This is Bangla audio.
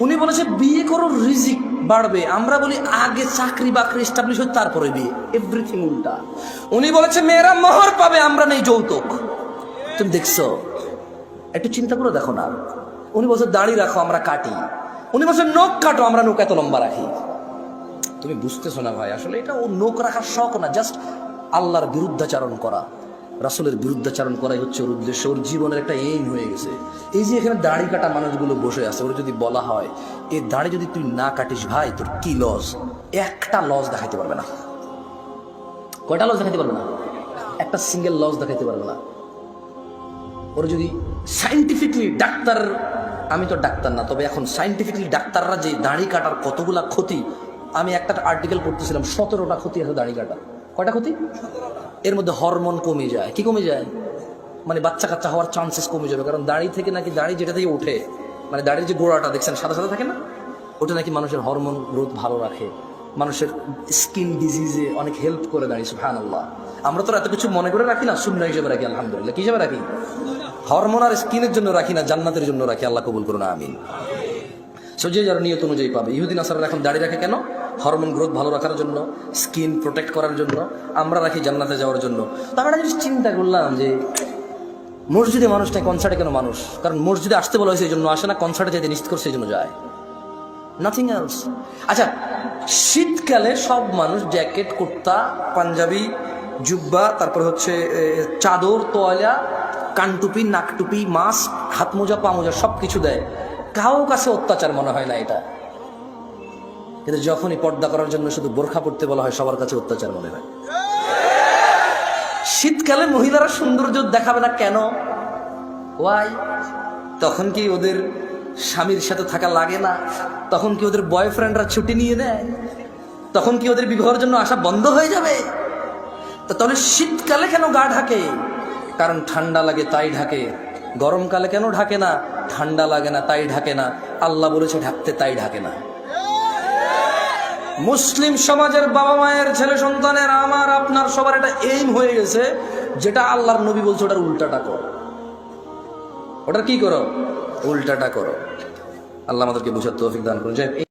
উনি বলেছে বিয়ে করো রিজিক বাড়বে, আমরা বলি আগে চাকরি বাকরি এস্টাবলিশ হয় তারপরে বিয়ে, এভরিথিং উল্টা। উনি বলেছে মেয়েরা মোহর পাবে, আমরা নেই যৌতুক। তুমি দেখছো, একটু চিন্তা করে দেখো না। উনি বলছে দাড়ি রাখো, আমরা কাটি। উনি বলছে নখ কাটো, আমরা নখ এত লম্বা রাখি। তুমি বুঝতেছো না ভাই, আসলে এটা ও নখ রাখার শখ না, জাস্ট আল্লাহর বিরুদ্ধাচারণ করা, রাসূলের বিরুদ্ধাচারণ করাই হচ্ছে ওর উদ্দেশ্য। ওর জীবনের একটা এইম হয়ে গেছে। এই যে এখানে দাড়ি কাটা মানুষগুলো বসে আছে, ওর যদি বলা হয় এই দাড়ি যদি তুই না কাটিস ভাই তোর কি লস, একটা লস দেখাইতে পারবে না। কয়টা লস দেখাইতে পারবে না? একটা সিঙ্গেল লস দেখাইতে পারবে না। ওর যদি সাইন্টিফিকলি ডাক্তার, আমি তো ডাক্তার না, তবে এখন সাইন্টিফিকলি ডাক্তাররা যে দাড়ি কাটার কতগুলা ক্ষতি, আমি একটা আর্টিকেল পড়তেছিলাম, 17টা ক্ষতি আছে দাড়ি কাটা। কয়টা ক্ষতি? এর মধ্যে হরমোন কমে যায়। কি কমে যায়? মানে বাচ্চা কাচ্চা হওয়ার চান্সেস কমে যাবে, কারণ দাড়ি থেকে নাকি, দাড়ি যেটা থেকে ওঠে, মানে দাড়ির যে গোড়াটা দেখছেন সাদা সাদা থাকে না, ওটা নাকি মানুষের হরমোন গ্রোথ ভালো রাখে, মানুষের স্কিন ডিজিজে অনেক হেল্প করে দাঁড়িয়ে। সুবহানাল্লাহ। আমরা তো এত কিছু মনে করে রাখি না, সুন্নাহ হিসেবে রাখি। আলহামদুলিল্লাহ। কি হিসেবে রাখি? হরমোন আর স্কিনের জন্য রাখি না, জান্নাতের জন্য রাখি। আল্লাহ কবুল করুন, আমিন। যে যারা নিয়ত অনুযায়ী পাবে। ইহুদি নাসারারা এখন দাড়ি রাখে কেন? হরমোন গ্রোথ ভালো রাখার জন্য, স্কিন প্রোটেক্ট করার জন্য। আমরা রাখি জান্নাতে যাওয়ার জন্য। তো আমরা জিনিস চিন্তা করলাম যে মসজিদে মানুষটা, কনসার্টে কেন মানুষ? কারণ মসজিদে আসতে বলা হয়েছে এই জন্য আসে না, কনসার্টে যেতে নিশ্চিত করছে এই জন্য যায়, নাথিং এলস। আচ্ছা, শীতকালে সব মানুষ জ্যাকেট, কুর্তা, পাঞ্জাবি, জুব্বা, তারপর হচ্ছে চাদর, তোয়ালা, কানটুপি, নাকটুপি, মাস্ক, হাত মোজা, পা মোজা সব কিছু দেয়। কাউ কাছে অত্যাচার মনে হয় না এটা, কিন্তু যখনই পর্দা করার জন্য শুধু বোরখা পড়তে বলা হয় সবার কাছে অত্যাচার মনে হয়। শীতকালে মহিলারা সৌন্দর্য দেখাবে না কেন? ওয়াই? তখন কি ওদের স্বামীর সাথে থাকা লাগে না? তখন কি ওদের বয়ফ্রেন্ডরা ছুটি নিয়ে নেয়? তখন কি ওদের বিবাহের জন্য আসা বন্ধ হয়ে যাবে? তাহলে শীতকালে কেন গা ঢাকে? কারণ ঠান্ডা লাগে তাই ঢাকে। গরমকালে কেন ঢাকে না? ঠান্ডা লাগে না তাই ঢাকে না। আল্লাহ বলেছে ঢাকতে, তাই ঢাকে না। মুসলিম সমাজের বাবা মায়ের, ছেলে সন্তানের, আমার আপনার সবার এটা এইম হয়ে গেছে, যেটা আল্লাহর নবী বলছে ওটার উল্টাটা করো। ওটার কি করো? উল্টাটা করো। আল্লাহ আমাদেরকে বুঝার তৌফিক দান করুন।